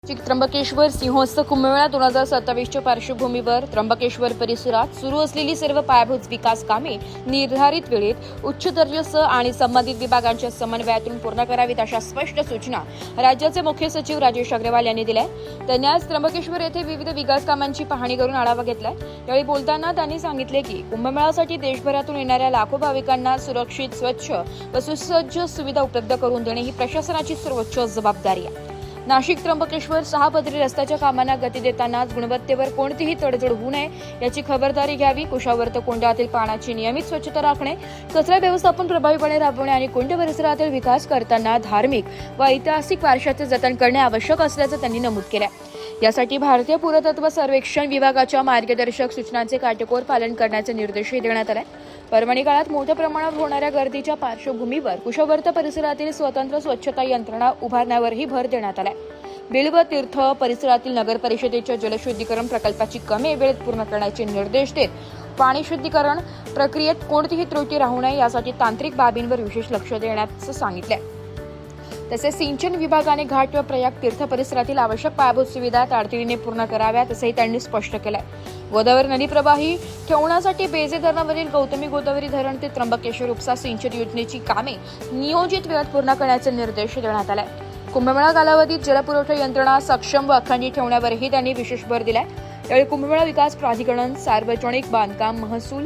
त्र्यंबकेश्वर सिंहोत्सव कुंभमेळा 2027च्या पार्श्वभूमीवर त्र्यंबकेश्वर परिसरात सुरू असलेली सर्व पायाभूत विकास कामे निर्धारित वेळेत उच्च दर्जासह आणि संबंधित विभागांच्या समन्वयातून पूर्ण करावीत अशा स्पष्ट सूचना राज्याचे मुख्य सचिव राजेश अग्रवाल यांनी दिल्या. त्यांनी आज त्र्यंबकेश्वर येथे विविध विकास कामांची पाहणी करून आढावा घेतला. यावेळी बोलताना त्यांनी सांगितले की कुंभमेळ्यासाठी देशभरातून येणाऱ्या लाखो भाविकांना सुरक्षित, स्वच्छ व सुसज्ज सुविधा उपलब्ध करून देणे ही प्रशासनाची सर्वोच्च जबाबदारी आहे. नाशिक त्र्यंबकेश्वर 6 पदरी रस्त्याच्या कामांना गती देतानाच गुणवत्तेवर कोणतीही तडजोड होऊ नये याची खबरदारी घ्यावी. कुशावर्त कोंडातील पाण्याची नियमित स्वच्छता राखणे, कचरा व्यवस्थापन प्रभावीपणे राबवणे आणि कोंड परिसरातील विकास करताना धार्मिक व ऐतिहासिक वारशाचे जतन करणे आवश्यक असल्याचं त्यांनी नमूद केलं. यासाठी भारतीय पुरातत्व सर्वेक्षण विभागाच्या मार्गदर्शक सूचनांचे काटेकोर पालन करण्याचे निर्देशही देण्यात आले. पर्वणी काळात मोठ्या प्रमाणात होणाऱ्या गर्दीच्या पार्श्वभूमीवर कुशवर्त परिसरातील स्वतंत्र स्वच्छता यंत्रणा उभारण्यावरही भर देण्यात आला. बिल्व तीर्थ परिसरातील नगर परिषदेच्या जलशुद्धीकरण प्रकल्पाची कमी वेळेत पूर्ण करण्याचे निर्देश देत पाणी शुद्धीकरण प्रक्रियेत कोणतीही त्रुटी राहू नये यासाठी तांत्रिक बाबींवर विशेष लक्ष देण्याचं सांगितलं. तसेच सिंचन विभागाने घाट व प्रयाग तीर्थ परिसरातील आवश्यक पायाभूत सुविधा तातडीने पूर्ण कराव्यात असंही त्यांनी स्पष्ट केलंय. गोदावरी नदी प्रवाही ठेवण्यासाठी बेजे धरणावरील गौतमी गोदावरी धरण ते त्र्यंबकेश्वर उपसा सिंचन योजनेची कामे नियोजित वेळात पूर्ण करण्याचे निर्देश देण्यात आले. कुंभमेळा कालावधीत जलपुरवठा यंत्रणा सक्षम व अखंडित ठेवण्यावरही त्यांनी विशेष भर दिलाय. यावेळी कुंभमेळा विकास प्राधिकरण, सार्वजनिक बांधकाम, महसूल,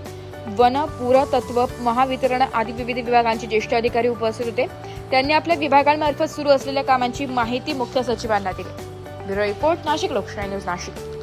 वन, पुरातत्व, महावितरण आदी विविध विभागांचे ज्येष्ठ अधिकारी उपस्थित होते. त्यांनी आपल्या विभागांमार्फत सुरू असलेल्या कामांची माहिती मुख्य सचिवांना दिली. ब्युरो रिपोर्ट, नाशिक लोकशाही न्यूज, नाशिक.